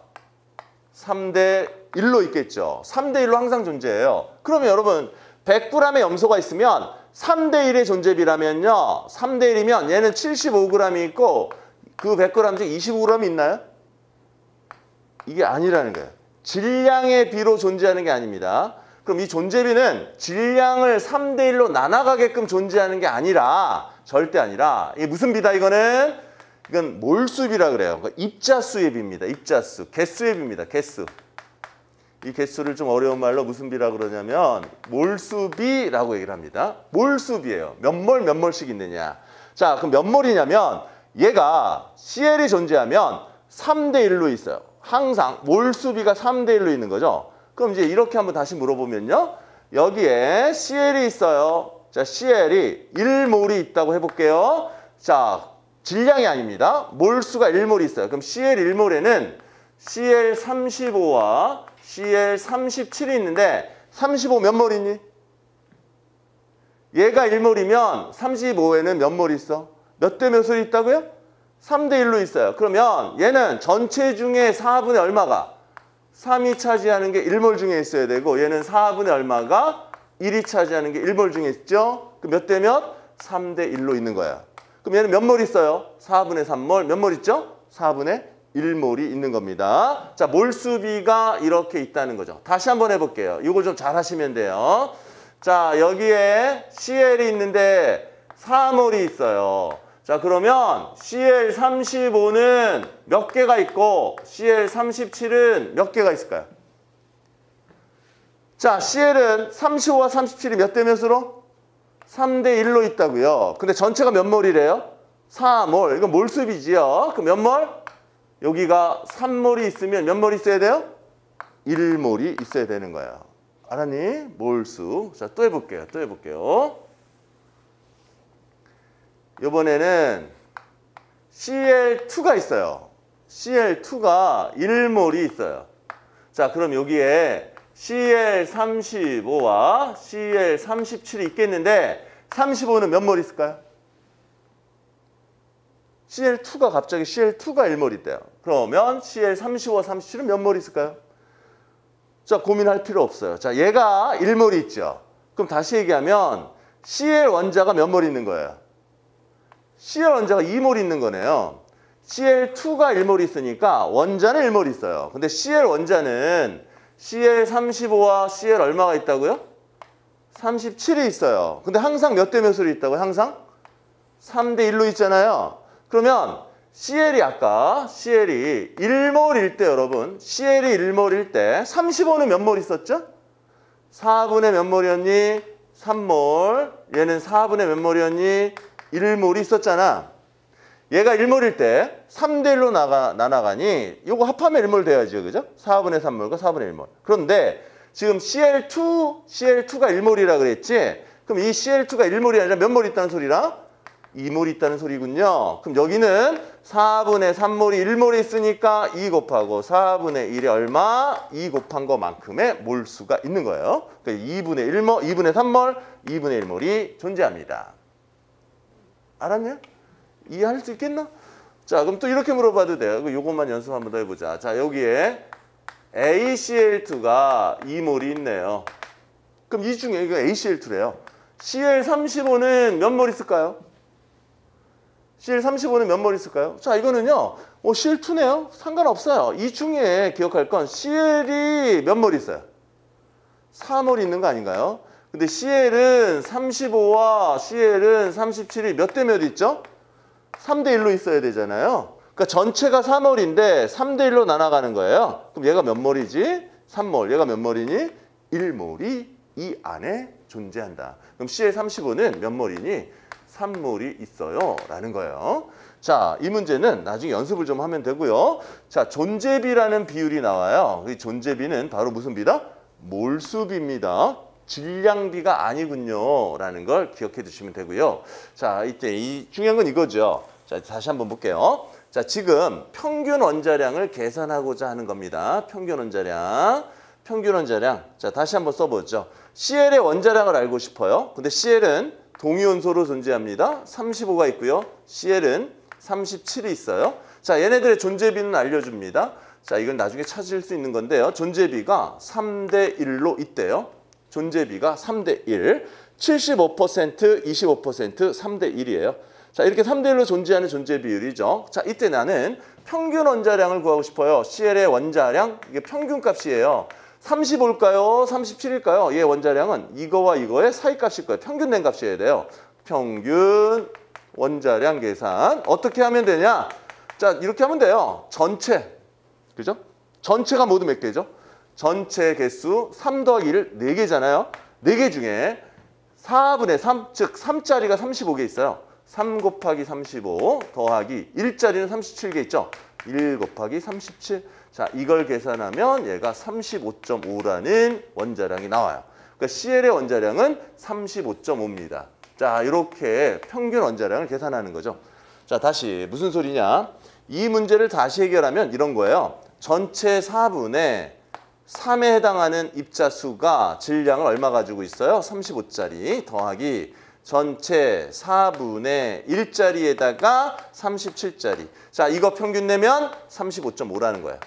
3대 1로 있겠죠. 3대 1로 항상 존재해요. 그러면 여러분 100g의 염소가 있으면 3대 1의 존재비라면요. 3대 1이면 얘는 75g이 있고 그 100g 중 25g이 있나요? 이게 아니라는 거예요. 질량의 비로 존재하는 게 아닙니다. 그럼 이 존재비는 질량을 3대 1로 나눠가게끔 존재하는 게 아니라 절대 아니라 이게 무슨 비다 이거는? 이건 몰수비라 그래요. 그러니까 입자수의 비입니다. 입자수. 개수의 비입니다. 개수. 이 개수를 좀 어려운 말로 무슨 비라 그러냐면 몰수비라고 얘기를 합니다. 몰수비예요. 몇 몰 몇 몰씩 있느냐. 자, 그럼 몇 몰이냐면 얘가 CL이 존재하면 3대 1로 있어요. 항상 몰수비가 3대 1로 있는 거죠. 그럼 이제 이렇게 한번 다시 물어보면요. 여기에 CL이 있어요. 자, CL이 1몰이 있다고 해볼게요. 자, 질량이 아닙니다. 몰수가 1몰이 있어요. 그럼 CL 1몰에는 CL 35와 CL 37이 있는데 35 몇 몰 있니? 얘가 1몰이면 35에는 몇 몰 있어? 몇 대 몇을 있다고요? 3대 1로 있어요. 그러면 얘는 전체 중에 4분의 얼마가? 3이 차지하는 게 1몰 중에 있어야 되고 얘는 4분의 얼마가? 1이 차지하는 게 1몰 중에 있죠? 그 몇 대 몇? 3대 1로 있는 거야. 그럼 얘는 몇 몰 있어요? 4분의 3몰. 몇 몰 있죠? 4분의 1몰이 있는 겁니다. 자, 몰수비가 이렇게 있다는 거죠. 다시 한번 해볼게요. 이거 좀 잘 하시면 돼요. 자, 여기에 CL이 있는데 4몰이 있어요. 자, 그러면 CL35는 몇 개가 있고 CL37은 몇 개가 있을까요? 자, CL은 35와 37이 몇 대 몇으로? 3대 1로 있다고요. 근데 전체가 몇 몰이래요? 4몰. 이건 몰수비지요. 그럼 몇 몰? 여기가 3몰이 있으면 몇 몰이 있어야 돼요? 1몰이 있어야 되는 거예요. 알았니? 몰수. 자, 또 해볼게요. 또 해볼게요. 이번에는 Cl2가 있어요. Cl2가 1몰이 있어요. 자, 그럼 여기에 Cl35와 Cl37이 있겠는데 35는 몇 몰 있을까요? Cl2가 갑자기 Cl2가 1몰 있대요. 그러면 Cl35와 37은 몇 몰 있을까요? 자, 고민할 필요 없어요. 자, 얘가 1몰이 있죠. 그럼 다시 얘기하면 Cl 원자가 몇 몰 있는 거예요? Cl 원자가 2몰 있는 거네요. Cl2가 1몰 있으니까 원자는 1몰 있어요. 근데 Cl 원자는 Cl35와 Cl 얼마가 있다고요? 37이 있어요. 근데 항상 몇 대 몇으로 있다고요? 항상 3대 1로 있잖아요. 그러면 CL이 아까 CL이 1몰일 때 여러분 CL이 1몰일 때 35는 몇 몰 있었죠? 4분의 몇 몰이었니? 3몰. 얘는 4분의 몇 몰이었니? 1몰이 있었잖아. 얘가 1몰일 때 3대 1로 나눠가니 이거 합하면 1몰 돼야죠. 그죠? 4분의 3몰과 4분의 1몰. 그런데 지금 Cl2, Cl2가 1몰이라 그랬지? 그럼 이 Cl2가 1몰이 아니라 몇 몰 있다는 소리라? 2몰 있다는 소리군요. 그럼 여기는 4분의 3몰이 1몰이 있으니까 2 곱하고 4분의 1이 얼마? 2 곱한 것만큼의 몰수가 있는 거예요. 그러니까 2분의 1몰, 2분의 3몰, 2분의 1몰이 존재합니다. 알았냐? 이해할 수 있겠나? 자, 그럼 또 이렇게 물어봐도 돼요. 요것만 연습 한번 더 해보자. 자, 여기에 ACl2가 2몰이 있네요. 그럼 이 중에 이거 ACl2래요. Cl35는 몇 몰 있을까요? Cl35는 몇 몰 있을까요? 자, 이거는요. Cl2네요. 상관없어요. 이 중에 기억할 건 Cl이 몇 몰 있어요? 4몰 있는 거 아닌가요? 근데 Cl은 35와 Cl은 37이 몇 대 몇 있죠? 3대 1로 있어야 되잖아요. 그러니까 전체가 4몰인데 3대 1로 나눠가는 거예요. 그럼 얘가 몇 몰이지? 3몰. 얘가 몇 몰이니? 1몰이 이 안에 존재한다. 그럼 Cl35는 몇 몰이니? 3몰이 있어요. 라는 거예요. 자, 이 문제는 나중에 연습을 좀 하면 되고요. 자, 존재비라는 비율이 나와요. 이 존재비는 바로 무슨 비다? 몰수비입니다. 질량비가 아니군요. 라는 걸 기억해 두시면 되고요. 자, 이때 중요한 건 이거죠. 자, 다시 한번 볼게요. 자, 지금 평균 원자량을 계산하고자 하는 겁니다. 평균 원자량. 평균 원자량. 자, 다시 한번 써보죠. CL의 원자량을 알고 싶어요. 근데 CL은 동위원소로 존재합니다. 35가 있고요. CL은 37이 있어요. 자, 얘네들의 존재비는 알려줍니다. 자, 이건 나중에 찾을 수 있는 건데요. 존재비가 3대 1로 있대요. 존재비가 3대 1. 75%, 25%, 3대 1이에요. 자, 이렇게 3대 1로 존재하는 존재 비율이죠. 자, 이때 나는 평균 원자량을 구하고 싶어요. CL의 원자량, 이게 평균값이에요. 35일까요? 37일까요? 얘 원자량은 이거와 이거의 사이값일 거예요. 평균 낸 값이어야 돼요. 평균 원자량 계산. 어떻게 하면 되냐? 자, 이렇게 하면 돼요. 전체. 그죠? 전체가 모두 몇 개죠? 전체 개수 3 더하기 1, 4개잖아요. 4개 중에 4분의 3, 즉 3짜리가 35개 있어요. 3 곱하기 35 더하기 1짜리는 37개 있죠. 1 곱하기 37. 자, 이걸 계산하면 얘가 35.5라는 원자량이 나와요. 그러니까 CL의 원자량은 35.5입니다. 자, 이렇게 평균 원자량을 계산하는 거죠. 자, 다시 무슨 소리냐? 이 문제를 다시 해결하면 이런 거예요. 전체 4분의 3에 해당하는 입자수가 질량을 얼마 가지고 있어요? 35짜리 더하기 전체 4분의 1짜리에다가 37짜리. 자, 이거 평균 내면 35.5라는 거예요.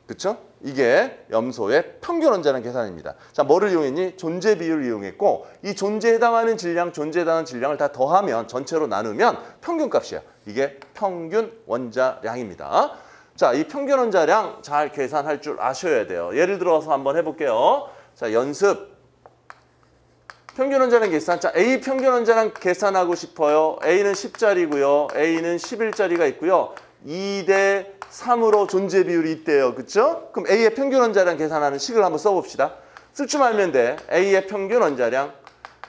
그쵸? 이게 염소의 평균 원자량 계산입니다. 자, 뭐를 이용했니? 존재 비율을 이용했고, 이 존재에 해당하는 질량, 존재에 해당하는 질량을 다 더하면, 전체로 나누면 평균값이야. 이게 평균 원자량입니다. 자, 이 평균 원자량 잘 계산할 줄 아셔야 돼요. 예를 들어서 한번 해볼게요. 자, 연습. 평균 원자량 계산. 자, A 평균 원자량 계산하고 싶어요. A는 10짜리고요. A는 11짜리가 있고요. 2대 3으로 존재 비율이 있대요. 그쵸? 그럼 A의 평균 원자량 계산하는 식을 한번 써봅시다. 쓸 줄 알면 돼. A의 평균 원자량.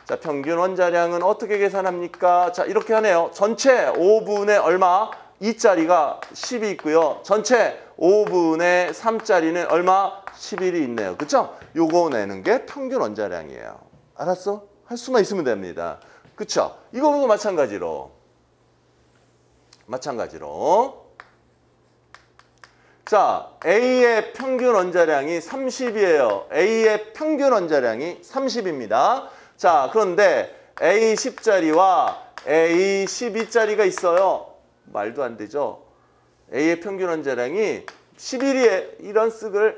자, 평균 원자량은 어떻게 계산합니까? 자, 이렇게 하네요. 전체 5분의 얼마? 2짜리가 10이 있고요. 전체 5분의 3짜리는 얼마? 11이 있네요. 그쵸? 요거 내는 게 평균 원자량이에요. 알았어? 할 수만 있으면 됩니다. 그쵸? 이거도 마찬가지로. 자, A의 평균 원자량이 30이에요. A의 평균 원자량이 30입니다. 자, 그런데 A 10짜리와 A 12짜리가 있어요. 말도 안 되죠. A의 평균 원자량이 11이에 이런 쓱을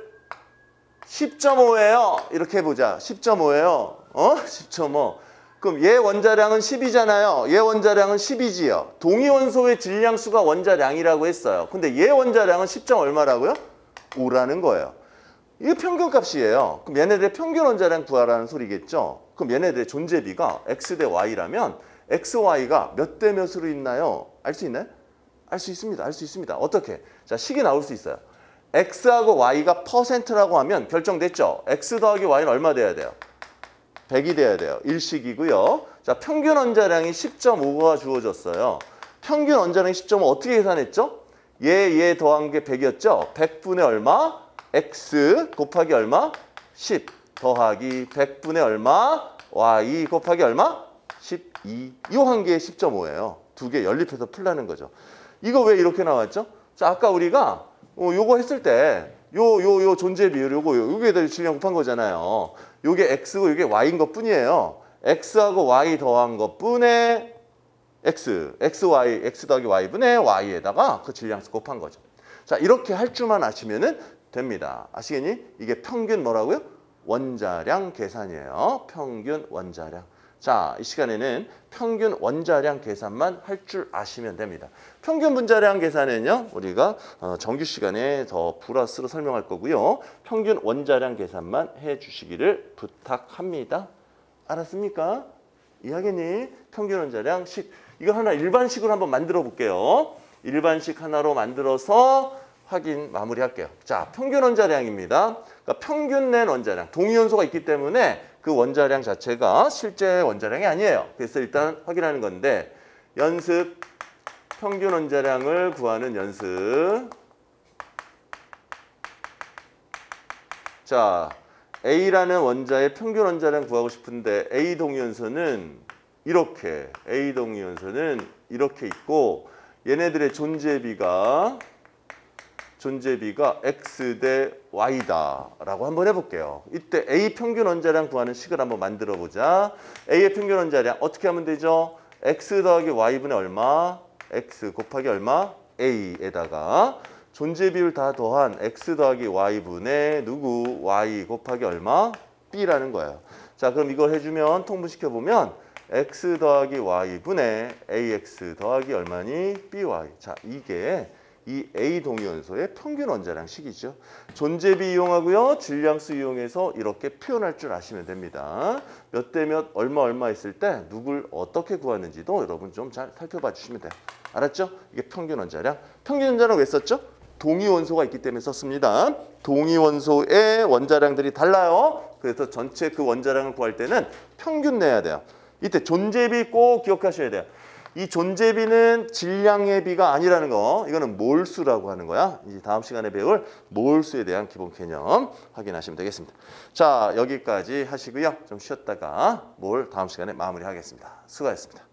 10.5예요. 이렇게 해보자. 10.5예요. 10.5. 그럼 얘 원자량은 10이잖아요. 얘 원자량은 10이지요. 동위원소의 질량수가 원자량이라고 했어요. 근데 얘 원자량은 10점 얼마라고요? 5라는 거예요. 이게 평균값이에요. 그럼 얘네들의 평균 원자량 구하라는 소리겠죠. 그럼 얘네들의 존재비가 x 대 y라면 x, y가 몇 대 몇으로 있나요? 알 수 있나요? 알 수 있습니다. 알 수 있습니다. 어떻게? 자, 식이 나올 수 있어요. x하고 y가 퍼센트라고 하면 결정됐죠. x 더하기 y는 얼마 돼야 돼요? 100이 돼야 돼요. 일식이고요. 자, 평균 원자량이 10.5가 주어졌어요. 평균 원자량이 10.5 어떻게 계산했죠? 얘 더한 게 100이었죠? 100분의 얼마? x 곱하기 얼마? 10 더하기 100분의 얼마? y 곱하기 얼마? 12. 이 한 개에 10.5예요. 두 개 연립해서 풀라는 거죠. 이거 왜 이렇게 나왔죠? 자, 아까 우리가 요거 했을 때 요 존재 비율 요게 질량 곱한 거잖아요. 요게 x고 요게 y인 것 뿐이에요. x하고 y 더한 것 뿐에 x 더하기 y 분의 y에다가 그 질량수 곱한 거죠. 자, 이렇게 할 줄만 아시면은 됩니다. 아시겠니? 이게 평균 뭐라고요? 원자량 계산이에요. 평균 원자량. 자, 이 시간에는 평균 원자량 계산만 할 줄 아시면 됩니다. 평균 분자량 계산은요, 우리가 정규 시간에 더 플러스로 설명할 거고요. 평균 원자량 계산만 해주시기를 부탁합니다. 알았습니까? 이해하겠니? 평균 원자량 식. 이거 하나 일반식으로 한번 만들어 볼게요. 일반식 하나로 만들어서 확인 마무리할게요. 자, 평균 원자량입니다. 그러니까 평균 낸 원자량. 동위원소가 있기 때문에 그 원자량 자체가 실제 원자량이 아니에요. 그래서 일단 확인하는 건데, 연습 평균 원자량을 구하는 연습. 자, A라는 원자의 평균 원자량 구하고 싶은데 A 동위원소는 이렇게 있고 얘네들의 존재비가 x 대 y다라고 한번 해볼게요. 이때 A 평균 원자량 구하는 식을 한번 만들어 보자. A의 평균 원자량 어떻게 하면 되죠? x 더하기 y분의 얼마? x 곱하기 얼마? A에다가 존재 비율 다 더한 x 더하기 y분의 누구? y 곱하기 얼마? B라는 거예요. 자, 그럼 이걸 해주면 통분시켜보면 x 더하기 y분의 ax 더하기 얼마니? by. 자, 이게 이 A 동위원소의 평균 원자량 식이죠. 존재비 이용하고요. 질량수 이용해서 이렇게 표현할 줄 아시면 됩니다. 몇 대 몇 얼마 했을 때 누굴 어떻게 구하는지도 여러분 좀 잘 살펴봐 주시면 돼요. 알았죠? 이게 평균 원자량. 평균 원자량 왜 썼죠? 동위원소가 있기 때문에 썼습니다. 동위원소의 원자량들이 달라요. 그래서 전체 그 원자량을 구할 때는 평균 내야 돼요. 이때 존재비 꼭 기억하셔야 돼요. 이 존재비는 질량의 비가 아니라는 거. 이거는 몰수라고 하는 거야. 이제 다음 시간에 배울 몰수에 대한 기본 개념 확인하시면 되겠습니다. 자, 여기까지 하시고요. 좀 쉬었다가 다음 시간에 마무리하겠습니다. 수고하셨습니다.